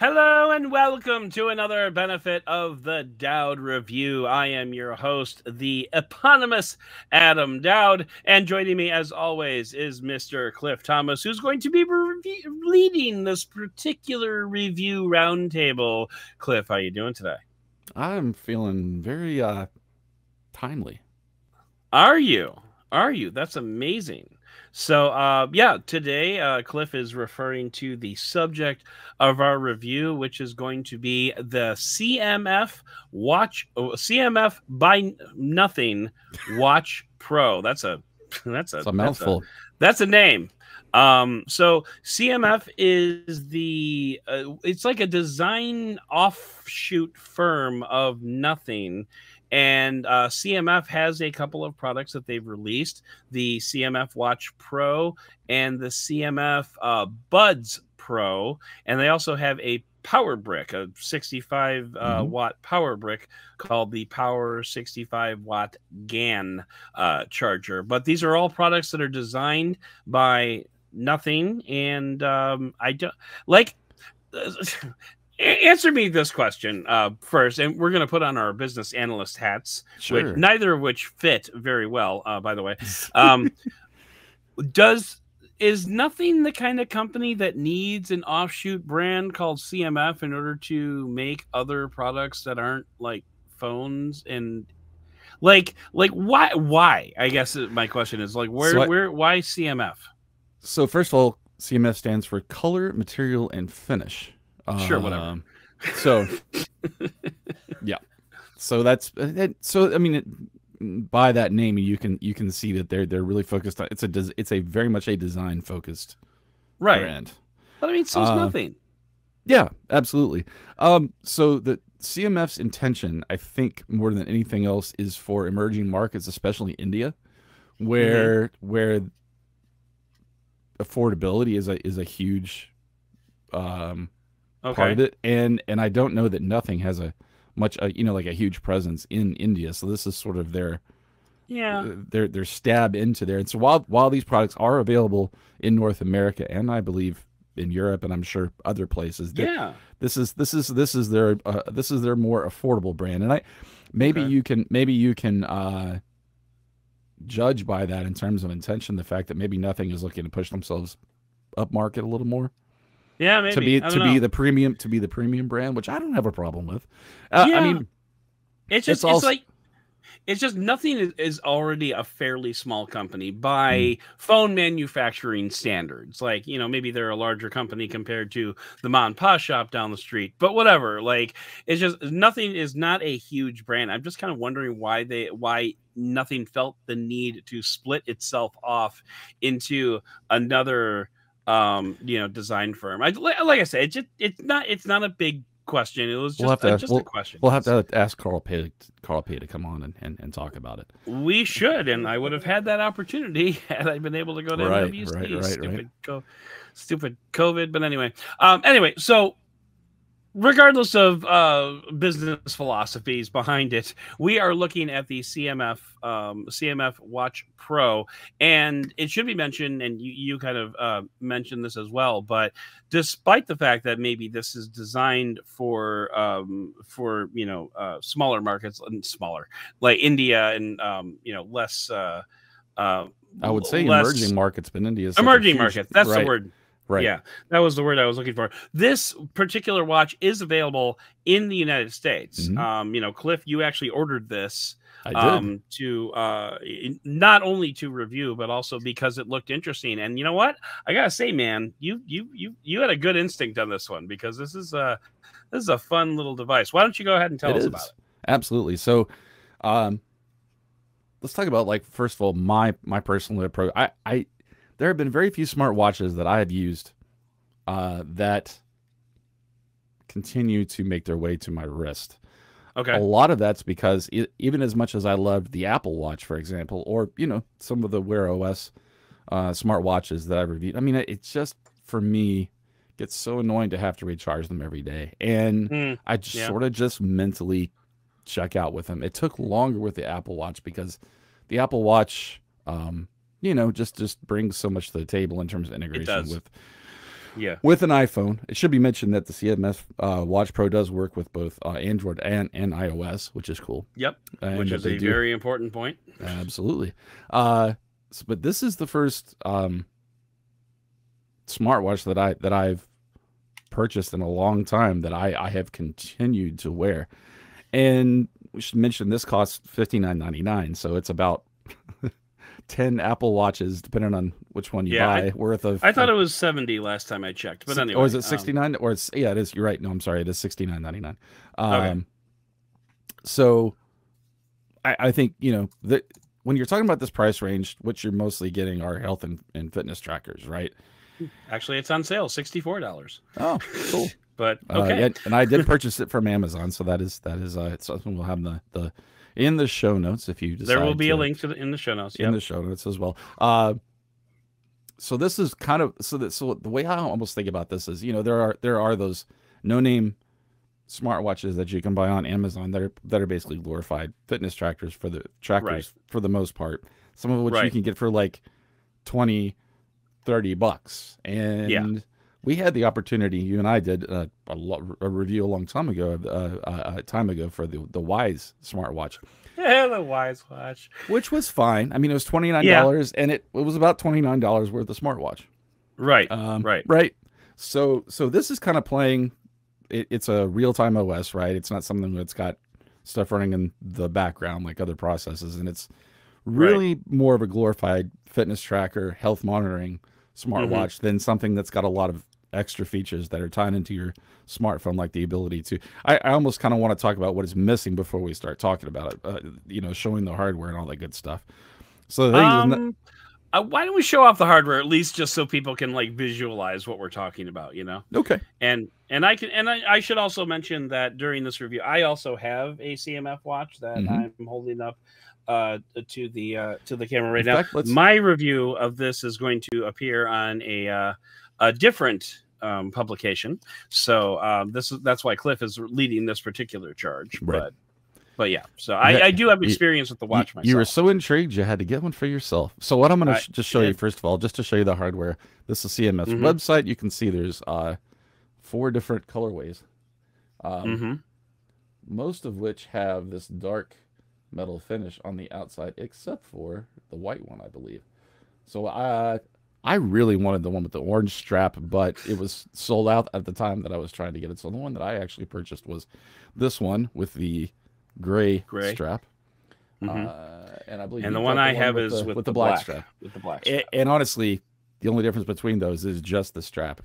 Hello and welcome to another benefit of the Doud Review. I am your host, the eponymous Adam Doud, and joining me as always is Mr. Cliff Thomas, who's going to be leading this particular review roundtable. Cliff, how you doing today? I'm feeling very timely. Are you? That's amazing. So, yeah, today Cliff is referring to the subject of our review, which is going to be the CMF by Nothing Watch Pro. That's a mouthful. That's a name. So CMF is it's like a design offshoot firm of Nothing. And CMF has a couple of products that they've released, the CMF Watch Pro and the CMF Buds Pro. And they also have a power brick, a 65 watt power brick called the Power 65 watt GAN charger. But these are all products that are designed by Nothing. And I don't like... Answer me this question first, and we're going to put on our business analyst hats, sure. Neither of which fit very well, by the way. Is Nothing the kind of company that needs an offshoot brand called CMF in order to make other products that aren't like phones and like why? Why? I guess my question is like why CMF? So first of all, CMF stands for color, material, and finish. Sure, whatever. So, yeah. So that's so. I mean, by that name, you can see that they're really focused on. It's a very much a design focused brand. But I mean, so it's Nothing. Yeah, absolutely. So the CMF's intention, I think, more than anything else, is for emerging markets, especially India, where affordability is a huge part of it, and I don't know that Nothing has a huge presence in India, so this is sort of their stab into there. And so while these products are available in North America and I believe in Europe and I'm sure other places, this is their more affordable brand, and maybe you can judge by that in terms of intention the fact that maybe Nothing is looking to push themselves up market a little more. Yeah, maybe to be the premium brand, which I don't have a problem with. I mean, it's just Nothing is already a fairly small company by phone manufacturing standards. Like, you know, maybe they're a larger company compared to the mom and pop shop down the street, but whatever. Like, it's just Nothing is not a huge brand. I'm just kind of wondering why Nothing felt the need to split itself off into another design firm. Like I said, it's not a big question. It was just a question. We'll have to ask Carl Pay to come on and talk about it. We should, and I would have had that opportunity had I been able to go to MWC. Stupid COVID. But anyway, so regardless of business philosophies behind it, we are looking at the CMF Watch Pro, and it should be mentioned, and you kind of mentioned this as well, but despite the fact that maybe this is designed for smaller markets and smaller like India and less I would say emerging markets, but India is emerging markets. That's the word. Right. Yeah, that was the word I was looking for. This particular watch is available in the United States. Cliff, you actually ordered this to not only to review, but also because it looked interesting. And you know what? I gotta say, man, you had a good instinct on this one, because this is a fun little device. Why don't you go ahead and tell us about it? Absolutely. So, let's talk about, like, first of all, my personal approach. There have been very few smartwatches that I have used that continue to make their way to my wrist. Okay. A lot of that's because even as much as I loved the Apple Watch, for example, or some of the Wear OS smartwatches that I've reviewed. I mean, it's just, for me, gets so annoying to have to recharge them every day. And I just sort of just mentally check out with them. It took longer with the Apple Watch because the Apple Watch, you know, just brings so much to the table in terms of integration with an iPhone. It should be mentioned that the CMF Watch Pro does work with both Android and iOS, which is cool. Yep, which is a very important point. Absolutely. But this is the first smartwatch that I've purchased in a long time that I have continued to wear. And we should mention this costs $59.99, so it's about 10 Apple Watches, depending on which one you buy, worth of. I thought it was 70 last time I checked, but anyway. Or is it 69? Or it's, yeah, it is. You're right. No, I'm sorry. It is $69.99. Okay. So I think, you know, that when you're talking about this price range, what you're mostly getting are health and fitness trackers, right? Actually, it's on sale, $64. Oh, cool. But okay. And I did purchase it from Amazon, so that is it's something we'll have the in the show notes if you decide. There will be a link to in the show notes. In the show notes as well. So this is kind of so the way I almost think about this is, you know, there are those no-name smartwatches that you can buy on Amazon that are basically glorified fitness trackers for the most part. Some of which you can get for like $20, $30, and we had the opportunity. You and I did a review a long time ago, for the Wise smartwatch. Yeah, the Wise watch, which was fine. I mean, it was $29, and it was about $29 worth of smartwatch. Right, right. So this is kind of playing. It's a real-time OS, right? It's not something that's got stuff running in the background like other processes, and it's really more of a glorified fitness tracker, health monitoring smartwatch than something that's got a lot of extra features that are tied into your smartphone, like the ability to. I almost kind of want to talk about what is missing before we start talking about it. You know, showing the hardware and all that good stuff. So the why don't we show off the hardware at least, just so people can like visualize what we're talking about? You know. Okay. And I should also mention that during this review, I also have a CMF watch that I'm holding up to the camera right now. My review of this is going to appear on a different publication, so that's why Cliff is leading this particular charge. Right. But yeah, so I do have experience with the watch myself. You were so intrigued you had to get one for yourself. So what I'm going to just show you first of all, just to show you the hardware. This is CMF's website. You can see there's 4 different colorways, most of which have this dark metal finish on the outside, except for the white one, I believe. So I really wanted the one with the orange strap, but it was sold out at the time that I was trying to get it. So the one that I actually purchased was this one with the gray strap. And I believe the one I have is with the black strap. With the black strap. And honestly, the only difference between those is just the strap.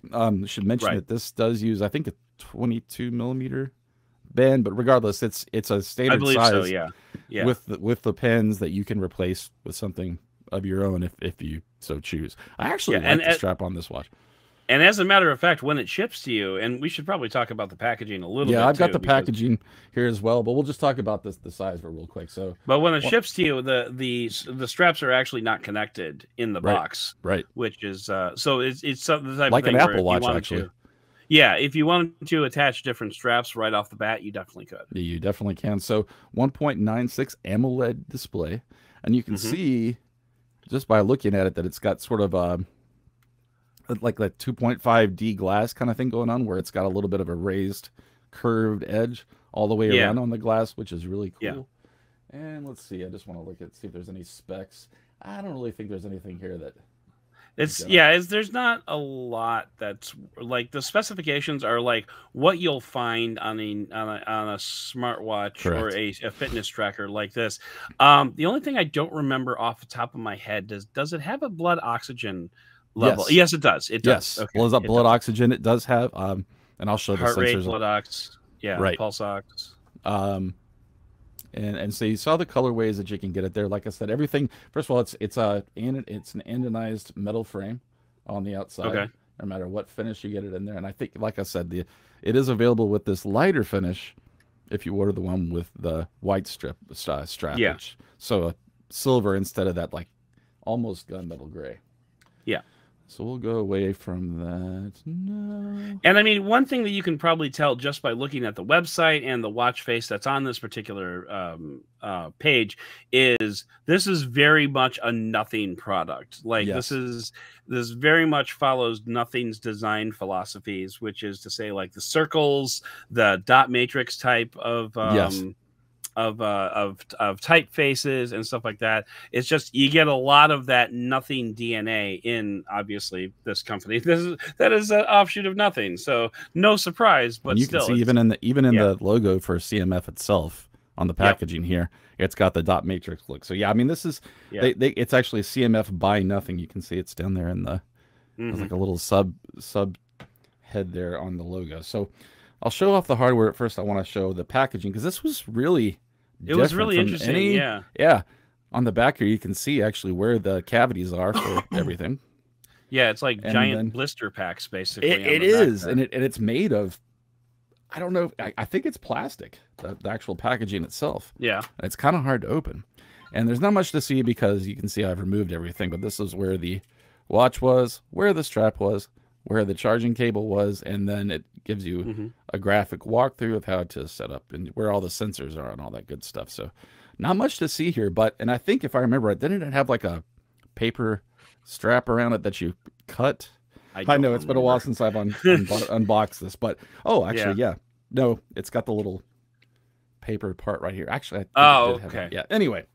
Should mention that this does use, I think, a 22mm band, but regardless, it's a standard size. So, yeah. With the pins that you can replace with something of your own if you so choose. I actually like the strap on this watch. And as a matter of fact, when it ships to you, and we should probably talk about the packaging a little bit. Yeah, I've got the packaging here as well, but we'll just talk about the size of it real quick. But when it ships to you, the straps are actually not connected in the box, right? Which is so it's the type like of thing an Apple Watch actually. Yeah, if you wanted to attach different straps right off the bat, you definitely could. Yeah, you definitely can. So 1.96 AMOLED display, and you can see just by looking at it that it's got sort of like that 2.5D glass kind of thing going on, where it's got a little bit of a raised, curved edge all the way around on the glass, which is really cool. Yeah. And let's see, I just want to see if there's any specs. I don't really think there's anything here that. There's not a lot that's like the specifications are like what you'll find on a smartwatch or a fitness tracker like this. The only thing I don't remember off the top of my head does it have a blood oxygen level? Yes, it does. It does. Yes. Okay. Well, is that blood oxygen? It does have. And I'll show the heart rate, sensors. blood ox. Yeah. Right. Pulse ox. And so you saw the colorways that you can get it there. Like I said, everything. First of all, it's an anodized metal frame on the outside. Okay. No matter what finish you get it in there, and I think, like I said, it is available with this lighter finish if you order the one with the white strap. Yeah. So a silver instead of that like almost gunmetal gray. Yeah. So we'll go away from that. No. And I mean, one thing that you can probably tell just by looking at the website and the watch face that's on this particular page is this is very much a Nothing product. Like Yes. this very much follows Nothing's design philosophies, which is to say like the circles, the dot matrix type of Yes. Of typefaces and stuff like that. It's just you get a lot of that Nothing DNA in obviously this company. That is an offshoot of Nothing, so no surprise. But and you still, can see even in the logo for CMF itself on the packaging here, it's got the dot matrix look. So yeah, I mean this is it's actually a CMF by Nothing. You can see it's down there in the there's like a little sub head there on the logo. So I'll show off the hardware at first. I want to show the packaging because this was really interesting. Yeah. On the back here, you can see actually where the cavities are for everything. Yeah, it's like giant blister packs, basically. It is, and it's made of. I don't know. I think it's plastic. The actual packaging itself. Yeah, it's kind of hard to open, and there's not much to see because you can see I've removed everything. But this is where the watch was, where the strap was, where the charging cable was, and then it gives you a graphic walkthrough of how to set up and where all the sensors are and all that good stuff. So not much to see here, and I think if I remember right, didn't it have like a paper strap around it that you cut? I know it's been a while since I've unboxed this, but actually, yeah. No, it's got the little paper part right here. Actually, I think okay. Yeah. Anyway,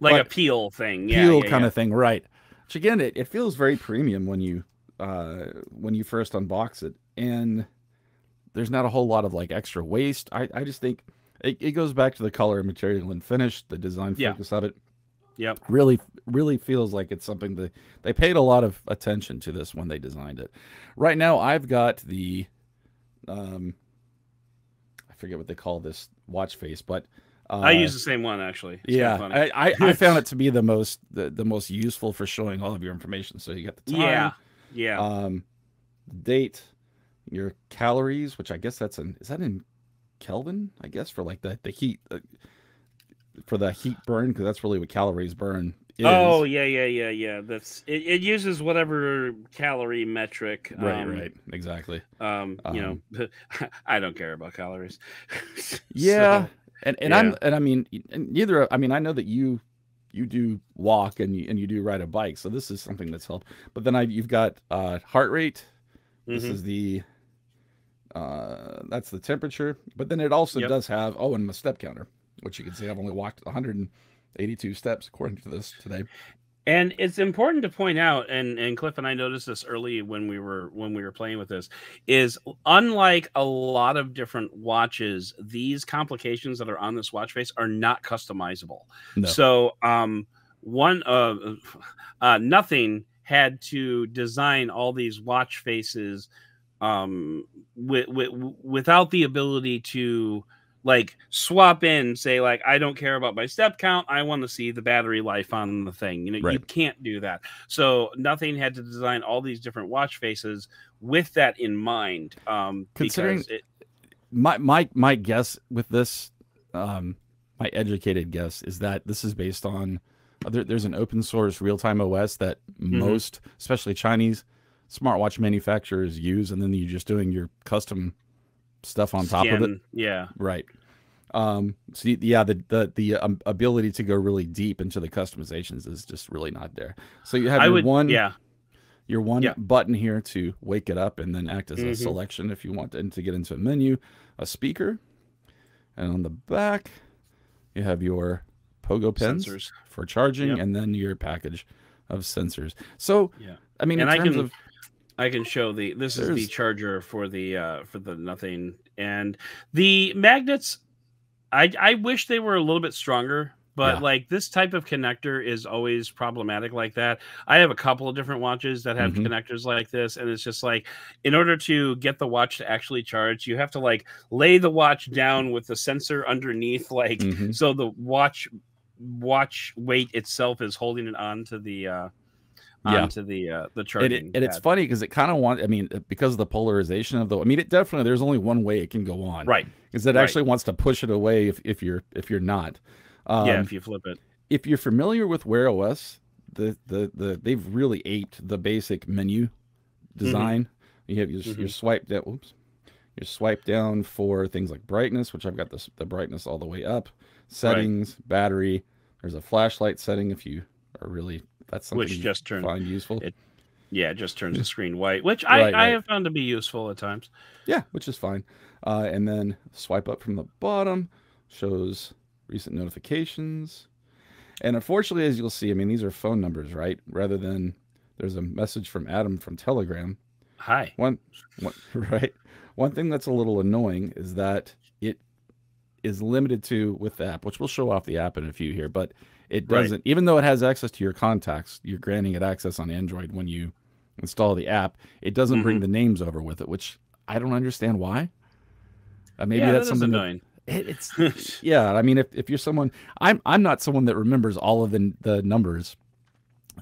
like a peel thing. Peel kind of thing, right? Which again, it feels very premium when you first unbox it, and there's not a whole lot of like extra waste. I just think it goes back to the color, material, and finish, the design focus of it. Yep. Really feels like it's something that they paid a lot of attention to this when they designed it. Right now, I've got the I forget what they call this watch face, but I use the same one actually. It's I found it to be the most useful for showing all of your information. So you got the time, date, your calories, which I guess is that in Kelvin? I guess for like the heat. For the heat burn, because that's really what calories burn is. Oh yeah. That's it uses whatever calorie metric. Right, exactly. You know, I don't care about calories. Yeah, so, I mean I know that you do walk and you do ride a bike, so this is something that's helped. But then you've got heart rate. This is the that's the temperature, but then it also does have and my step counter, which you can see I've only walked 182 steps according to this today. And it's important to point out, and Cliff and I noticed this early when we were playing with this, is unlike a lot of different watches, these complications that are on this watch face are not customizable. No. So Nothing had to design all these watch faces without the ability to like swap in, say like, I don't care about my step count, I want to see the battery life on the thing. You know, you can't do that. So Nothing had to design all these different watch faces with that in mind. Considering my guess with this, my educated guess is that this is based on there's an open source real-time OS that most, especially Chinese smartwatch manufacturers use, and then you're just doing your custom stuff on top of it. Yeah. Right. So yeah, the ability to go really deep into the customizations is just really not there. So you have your one button here to wake it up and then act as a selection if you want to get into a menu, a speaker, and on the back you have your pogo pens for charging, and then your package of sensors. So I mean, I can show this is the charger for the Nothing, and the magnets. I wish they were a little bit stronger, but like this type of connector is always problematic like that. I have a couple of different watches that have connectors like this, and it's just like, in order to get the watch to actually charge, you have to like lay the watch down with the sensor underneath, like so the watch weight itself is holding it onto the onto the charging. And it's funny because it kind of because of the polarization of it definitely, there's only one way it can go on. Right. Because it actually wants to push it away if you're not. If you flip it. If you're familiar with Wear OS, they've really aped the basic menu design. You have your swipe down. Oops. Your swipe down for things like brightness, which I've got the brightness all the way up. Settings, battery. There's a flashlight setting if you are really that's something which just find useful. It just turns the screen white, which I have found to be useful at times. Yeah, which is fine. And then swipe up from the bottom shows recent notifications. And unfortunately, as you'll see, I mean, these are phone numbers, right? Rather than there's a message from Adam from Telegram. Hi. Right. One thing that's a little annoying is that it is limited to with the app, which we'll show off the app in a few here, but it doesn't, even though it has access to your contacts, you're granting it access on Android when you install the app. It doesn't bring the names over with it, which I don't understand why. Maybe that's something annoying. It's yeah. I mean, if you're someone, I'm not someone that remembers all of the numbers,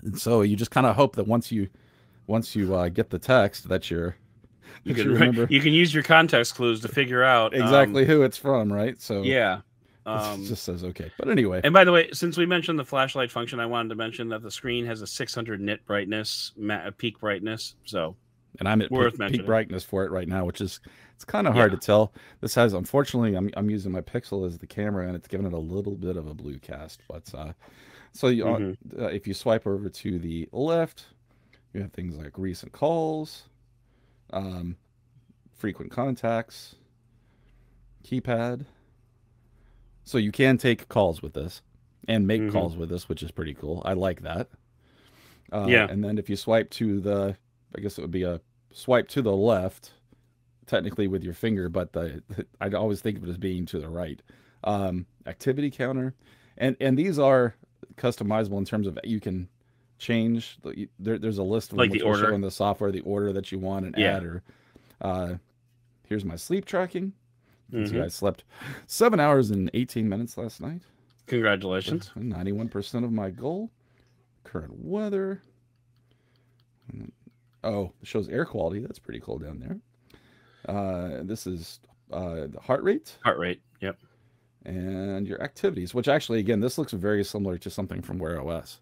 and so you just kind of hope that once you get the text that you can use your context clues to figure out exactly who it's from, right? So yeah, it just says okay. But anyway, and by the way, since we mentioned the flashlight function, I wanted to mention that the screen has a 600 nit brightness, peak brightness. So, and I'm at peak brightness for it right now, which is it's kind of hard to tell. This has, unfortunately, I'm using my Pixel as the camera, and it's giving it a little bit of a blue cast. But so you, if you swipe over to the left, you have things like recent calls, frequent contacts, keypad. So you can take calls with this and make calls with this, which is pretty cool. I like that. And then if you swipe to I guess it would be a swipe to the left, technically with your finger, but I'd always think of it as being to the right. Activity counter. And these are customizable in terms of you can change. There's a list of like the order in the software, the order that you want and add. Or here's my sleep tracking. You can see I slept 7 hours and 18 minutes last night. Congratulations. 91% of my goal. Current weather. Oh, it shows air quality. That's pretty cool down there. This is the heart rate. Heart rate. Yep. And your activities, which actually, again, this looks very similar to something from Wear OS.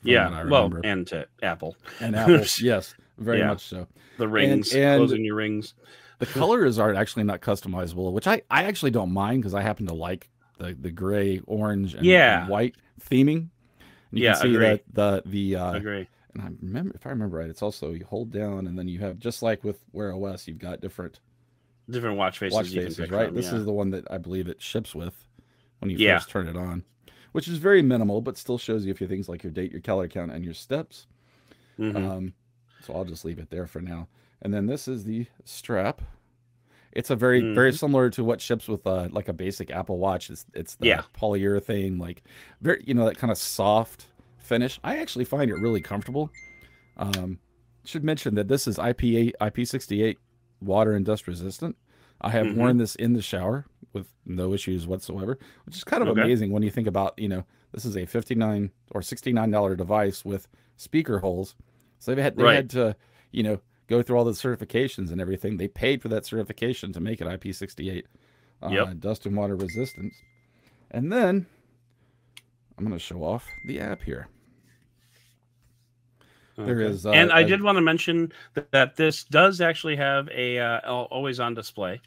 Yeah, well, and to Apple. And Apple, yes, very much so. The rings, and closing your rings. The colors are actually not customizable, which I actually don't mind because I happen to like the gray, orange, and white theming. And you can see agree. that the agree. And if I remember right, it's also you hold down and then you have, just like with Wear OS, you've got different watch faces, right? This is the one that I believe it ships with when you first turn it on, which is very minimal, but still shows you a few things like your date, your calorie count, and your steps. So I'll just leave it there for now. And then this is the strap. It's a very similar to what ships with like a basic Apple Watch. It's the polyurethane, like very that kind of soft finish. I actually find it really comfortable. Should mention that this is IP68 water and dust resistant. I have worn this in the shower with no issues whatsoever, which is kind of amazing when you think about, this is a $59 or $69 device with speaker holes. So they had to, go through all the certifications and everything. They paid for that certification to make it IP68 dust and water resistance. And then I'm going to show off the app here. There is, and I did want to mention that this does actually have a always on display.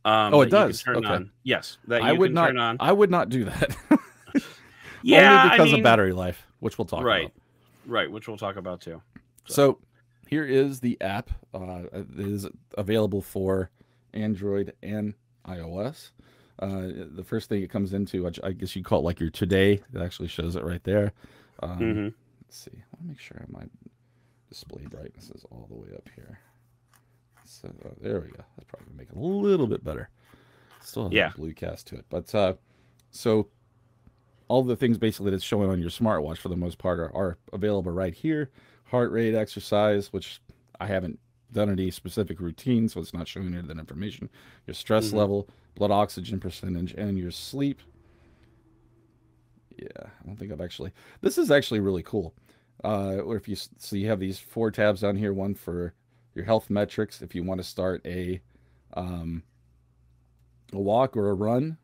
It does. Turn on. Yes, that I would not turn on. I would not do that. Yeah, only because of battery life, which we'll talk about. Right, which we'll talk about too. So here is the app. It is available for Android and iOS. The first thing it comes into, which I guess you call it like your today, it actually shows it right there. Let's see. I want to make sure my display brightness is all the way up here. So there we go. That's probably going to make it a little bit better. Still has a blue cast to it. But so all the things basically that's showing on your smartwatch for the most part are available right here. Heart rate, exercise, which I haven't done any specific routine, so it's not showing you that information. Your stress level, blood oxygen percentage, and your sleep. Yeah, I don't think I've actually. This is actually really cool. Or if you have these 4 tabs down here. One for your health metrics, if you want to start a walk or a run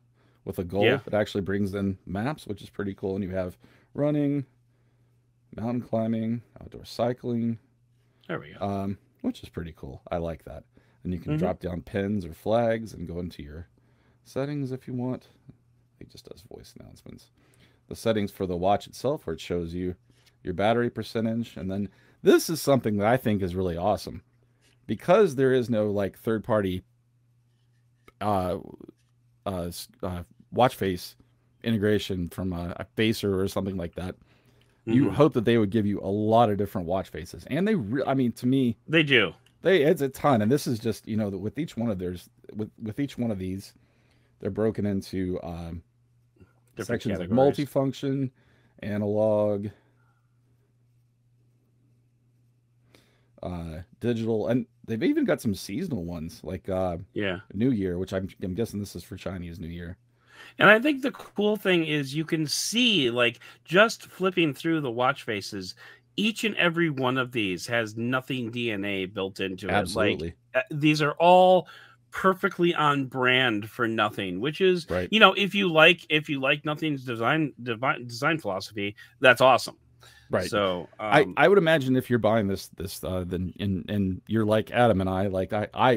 with a goal. It actually brings in maps, which is pretty cool. And you have running, mountain climbing, outdoor cycling. There we go. Which is pretty cool. I like that. And you can drop down pins or flags and go into your settings if you want. It just does voice announcements. The settings for the watch itself, where it shows you your battery percentage. And then this is something that I think is really awesome. Because there is no like third-party watch face integration from a facer or something like that. You hope that they would give you a lot of different watch faces, and I mean, to me, they do. It's a ton, and this is just, you know, with each one of with each one of these, they're broken into different sections like multifunction, analog, digital, and they've even got some seasonal ones like New Year, which I'm guessing this is for Chinese New Year. And I think the cool thing is you can see, like, just flipping through the watch faces, each and every one of these has nothing DNA built into it. Absolutely. Like, these are all perfectly on brand for Nothing, which is, right. You know, if you like Nothing's design philosophy, that's awesome. Right. So I would imagine if you're buying this then and you're like Adam and I, like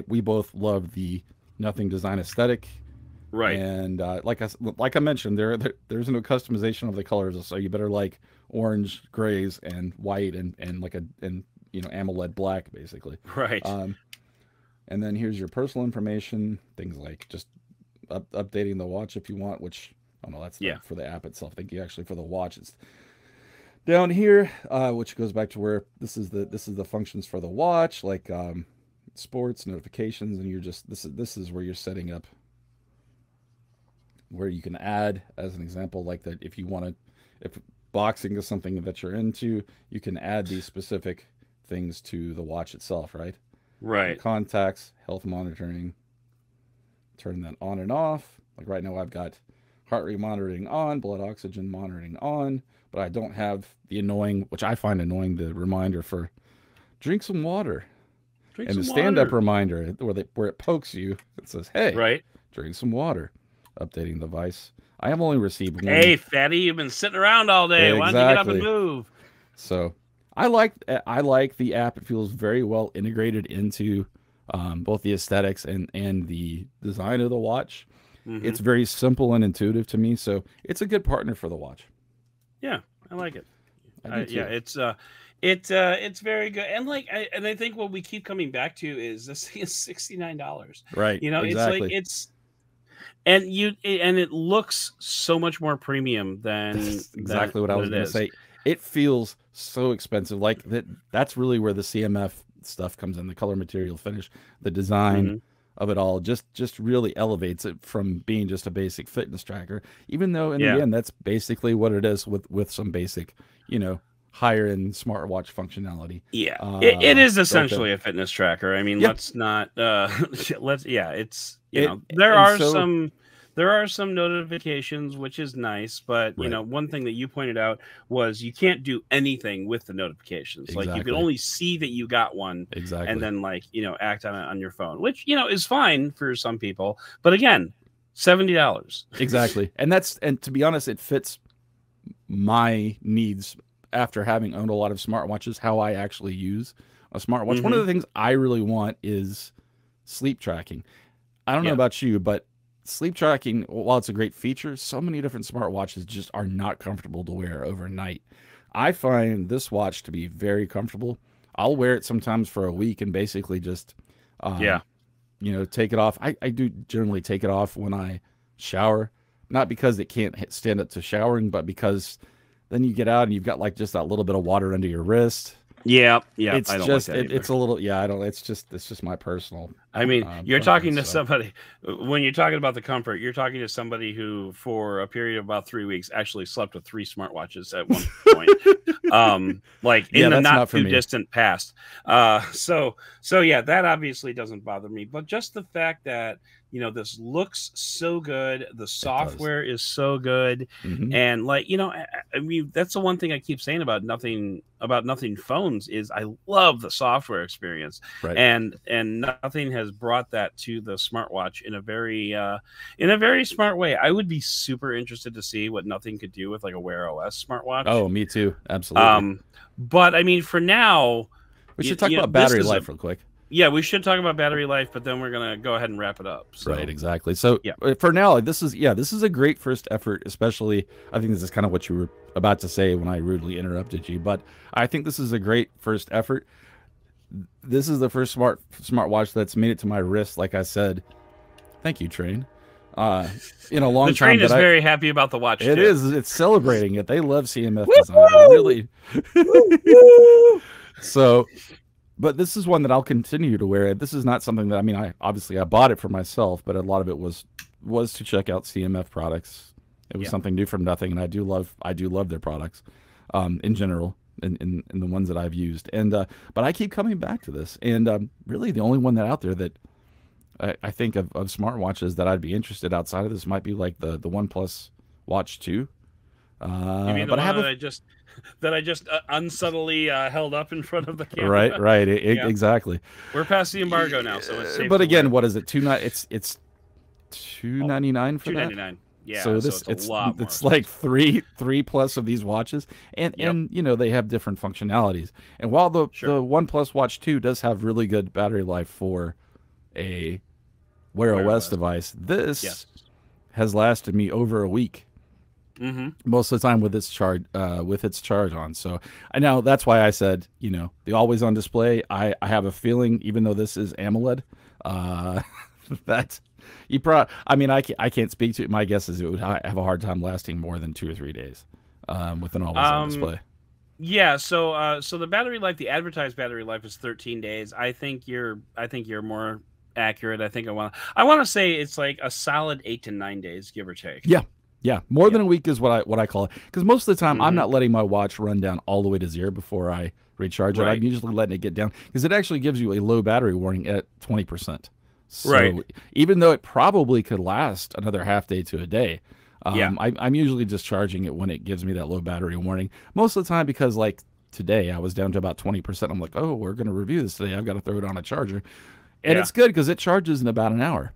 we both love the Nothing design aesthetic. Right. And like I mentioned, there's no customization of the colors, so you better like orange, grays, and white, and you know, AMOLED black, basically. Right. And then here's your personal information, things like just updating the watch if you want, which I don't know, that's for the app itself. I think actually for the watch it's down here, which goes back to where this is the functions for the watch, like sports, notifications, and you're just this is where you're setting up, where you can add, as an example, like that if you want to, if boxing is something that you're into, you can add these specific things to the watch itself, right? Right. Contacts, health monitoring, turn that on and off. Like right now I've got heart rate monitoring on, blood oxygen monitoring on, but I don't have the annoying, which I find annoying, the reminder for drink some water. And the stand-up reminder where it pokes you, it says, hey, right, drink some water. Updating the device. I have only received one. Hey, fatty, you've been sitting around all day. Exactly. Why don't you get up and move? So I like the app. It feels very well integrated into both the aesthetics and the design of the watch. It's very simple and intuitive to me, so it's a good partner for the watch. Yeah, I like it. Yeah, it's very good, and I think what we keep coming back to is this thing is $69. Right. You know, exactly. And it looks so much more premium than exactly what I was going to say. It feels so expensive. Like that's really where the CMF stuff comes in. The color, material, finish, the design of it all just really elevates it from being just a basic fitness tracker. Even though in the end that's basically what it is with some basic, you know, higher end smartwatch functionality. Yeah, it is essentially a fitness tracker. I mean, let's not it's, you know, there are some notifications, which is nice, but you know, one thing that you pointed out was you can't do anything with the notifications. Like you can only see that you got one, and then, like, you know, act on it on your phone, which, you know, is fine for some people, but again, $70. Exactly. And to be honest, it fits my needs after having owned a lot of smartwatches, how I actually use a smartwatch. One of the things I really want is sleep tracking. I don't know about you, but sleep tracking, while it's a great feature, so many different smartwatches just are not comfortable to wear overnight. I find this watch to be very comfortable. I'll wear it sometimes for a week and basically just, you know, take it off. I do generally take it off when I shower, not because it can't stand up to showering, but because then you get out and you've got like just that little bit of water under your wrist. Yeah. It's I don't just like that it's a little I don't. It's just my personal. I mean, you're talking to somebody, when you're talking about the comfort, you're talking to somebody who, for a period of about 3 weeks, actually slept with 3 smartwatches at one point. Like in the not too distant past. So yeah, that obviously doesn't bother me. But just the fact that, you know, this looks so good, the software is so good, and, like, you know, I mean, that's the one thing I keep saying about Nothing phones is I love the software experience, and Nothing has has brought that to the smartwatch in a very smart way. I would be super interested to see what Nothing could do with like a Wear OS smartwatch. Oh, me too. Absolutely. But I mean, for now, we should talk about battery life real quick. Yeah, we should talk about battery life, but then we're gonna go ahead and wrap it up. So. Right, exactly. So for now, this is a great first effort. Especially, I think this is kind of what you were about to say when I rudely interrupted you. But I think this is a great first effort. This is the first smartwatch that's made it to my wrist. Like I said, thank you, Train. In a long time. The Train is very happy about the watch. It is. It's celebrating it. They love CMF design. Really. So. But this is one that I'll continue to wear. This is not something that, I mean, I bought it for myself, but a lot of it was to check out CMF products. It was something new from Nothing, and I do love their products in general, in the ones that I've used. And but I keep coming back to this, and really the only one that out there that I think of smartwatches that I'd be interested outside of this might be like the OnePlus Watch 2. You mean the one that I just unsubtly held up in front of the camera. Right. Exactly. We're past the embargo now, so it's safe. But again, what is it? It's $299 for that. $299. Yeah. So it's a lot more. It's like three plus of these watches, and you know they have different functionalities. And while the OnePlus Watch 2 does have really good battery life for a Wear OS device, this has lasted me over a week. Most of the time with its charge on. So I know that's why I said, you know, the always on display. I have a feeling, even though this is AMOLED, that you probably, I mean, I can't speak to it. My guess is it would have a hard time lasting more than 2 or 3 days with an always on display. Yeah. So the battery life, the advertised battery life is 13 days. I think you're more accurate. I think I want to say it's like a solid 8 to 9 days, give or take. Yeah, more than a week is what I call it. Because most of the time, I'm not letting my watch run down all the way to 0 before I recharge it. I'm usually letting it get down because it actually gives you a low battery warning at 20%. So even though it probably could last another half day to a day, I'm usually just charging it when it gives me that low battery warning. Most of the time, because like today, I was down to about 20%. I'm like, oh, we're going to review this today. I've got to throw it on a charger. And it's good because it charges in about an hour.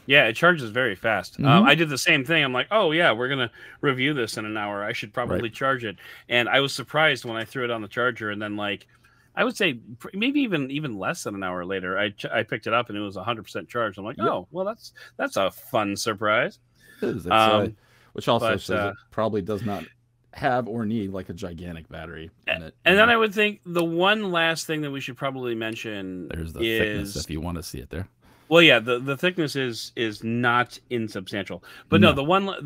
Yeah, it charges very fast. I did the same thing. I'm like, oh, yeah, we're going to review this in an hour. I should probably charge it. And I was surprised when I threw it on the charger. And then, like, I would say maybe even less than an hour later, I picked it up and it was 100% charged. I'm like, oh, well, that's a fun surprise. It is. Which also says it probably does not have or need like a gigantic battery in it. And then I would think the one last thing that we should probably mention there's the thickness if you want to see it there. Well, yeah, the thickness is not insubstantial, but no, the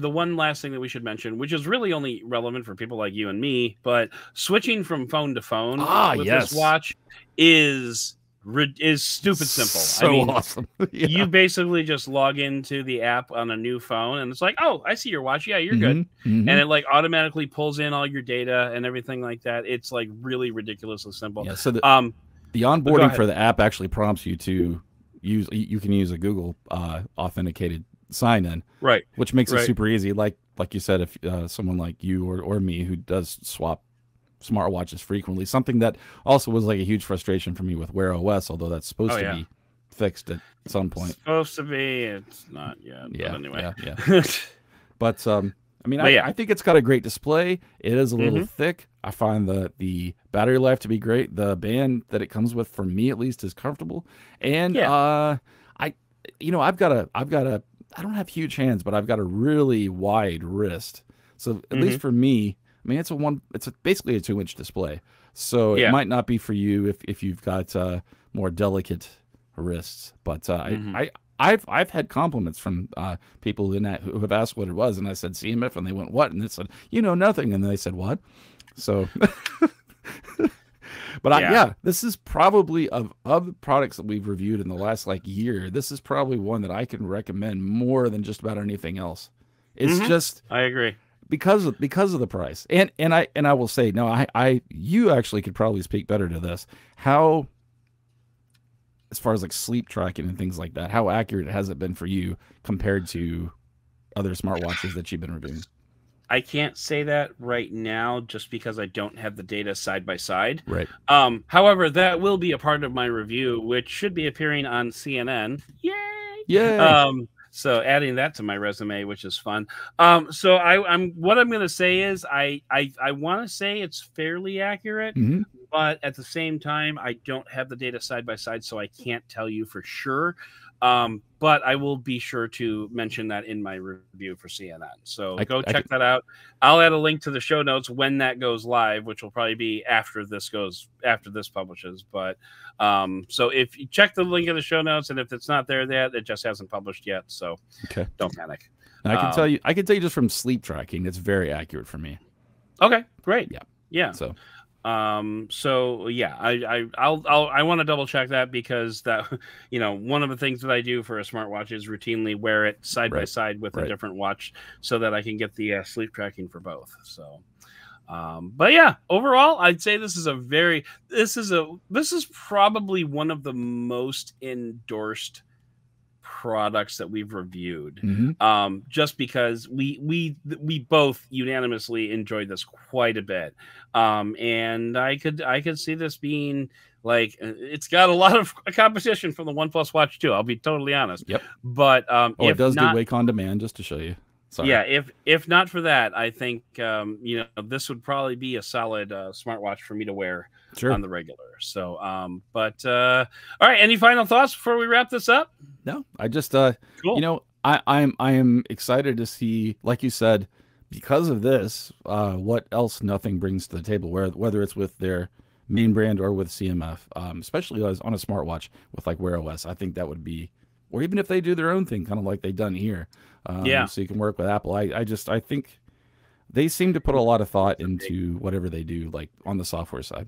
one last thing that we should mention, which is really only relevant for people like you and me, but switching from phone to phone with this watch is stupid simple. So I mean, awesome. You basically just log into the app on a new phone, and it's like, oh, I see your watch. Yeah, you're good, and it like automatically pulls in all your data and everything like that. It's like really ridiculously simple. Yeah. So the onboarding for the app actually prompts you to. You can use a Google authenticated sign-in, which makes it super easy. Like you said, if someone like you or me who does swap smartwatches frequently, something that also was like a huge frustration for me with Wear OS, although that's supposed to be fixed at some point. It's supposed to be, it's not yet. Yeah, but anyway. Yeah. But I mean, I think it's got a great display. It is a little thick. I find the battery life to be great. The band that it comes with, for me at least, is comfortable. And I don't have huge hands, but I've got a really wide wrist. So at least for me, I mean, it's basically a 2-inch display. So it might not be for you if you've got more delicate wrists. But I've had compliments from people who have asked what it was, and I said CMF, and they went, what? And they said, you know, nothing. And they said, what? So, but this is probably of the products that we've reviewed in the last like year, this is probably one that I can recommend more than just about anything else. It's just, I agree, because of the price. And I will say, no, you actually could probably speak better to this. How, as far as like sleep tracking and things like that, how accurate has it been for you compared to other smartwatches that you've been reviewing? I can't say that right now just because I don't have the data side by side. Right. However, that will be a part of my review, which should be appearing on CNN. Yay! Yay! So adding that to my resume, which is fun. So what I'm going to say is I want to say it's fairly accurate, but at the same time, I don't have the data side by side, so I can't tell you for sure. But I will be sure to mention that in my review for CNN. So go check that out. I'll add a link to the show notes when that goes live, which will probably be after this publishes. But so if you check the link in the show notes, and if it's not there yet, it just hasn't published yet. So don't panic. And I can tell you just from sleep tracking, it's very accurate for me. Okay, great. Yeah. So yeah, I want to double check that, because that, one of the things that I do for a smartwatch is routinely wear it side by side with a different watch so that I can get the sleep tracking for both. So, but yeah, overall, I'd say this is probably one of the most endorsed products that we've reviewed, just because we both unanimously enjoyed this quite a bit, and I could see this being like, it's got a lot of competition from the OnePlus Watch 2. I'll be totally honest. But it does do Wake on Demand, just to show you. Sorry. Yeah, if not for that, I think this would probably be a solid smartwatch for me to wear on the regular. So, all right. Any final thoughts before we wrap this up? No, I just cool. I am excited to see, like you said, because of this, what else Nothing brings to the table, whether it's with their main brand or with CMF, especially on a smartwatch with like Wear OS. I think that would be, or even if they do their own thing, kind of like they've done here. So you can work with Apple. I think they seem to put a lot of thought into whatever they do, like on the software side.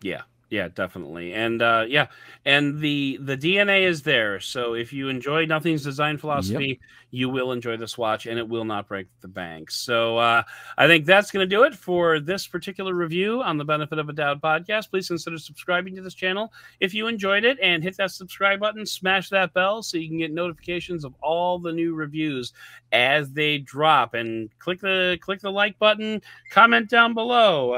Yeah, definitely. And and the DNA is there. So if you enjoy Nothing's design philosophy, you will enjoy this watch, and it will not break the bank. So I think that's going to do it for this particular review on the Benefit of a Doud podcast. Please consider subscribing to this channel if you enjoyed it, and hit that subscribe button, smash that bell so you can get notifications of all the new reviews as they drop, and click the like button, comment down below.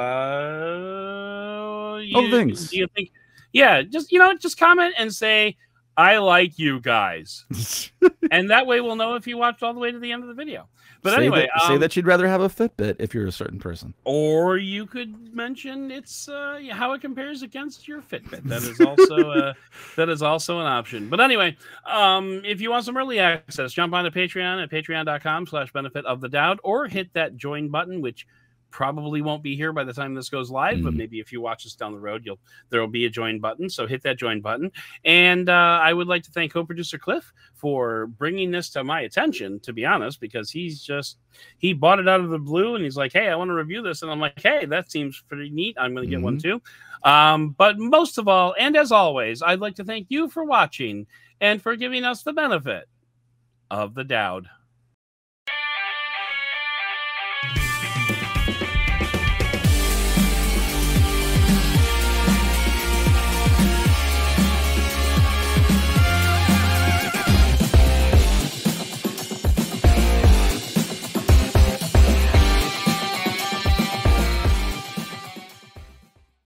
Things. Do you think? Yeah, just comment and say, I like you guys. And that way we'll know if you watched all the way to the end of the video. But anyway, say that you'd rather have a Fitbit if you're a certain person. Or you could mention it's how it compares against your Fitbit. That is also that is also an option. But anyway, if you want some early access, jump on to Patreon at patreon.com/benefitofthedoud, or hit that join button, which probably won't be here by the time this goes live, but maybe if you watch this down the road, there will be a join button. So hit that join button. And I would like to thank co-producer Cliff for bringing this to my attention, to be honest, because he bought it out of the blue, and he's like, hey, I want to review this. And I'm like, hey, that seems pretty neat. I'm going to get one too. But most of all, and as always, I'd like to thank you for watching and for giving us the benefit of the Doud.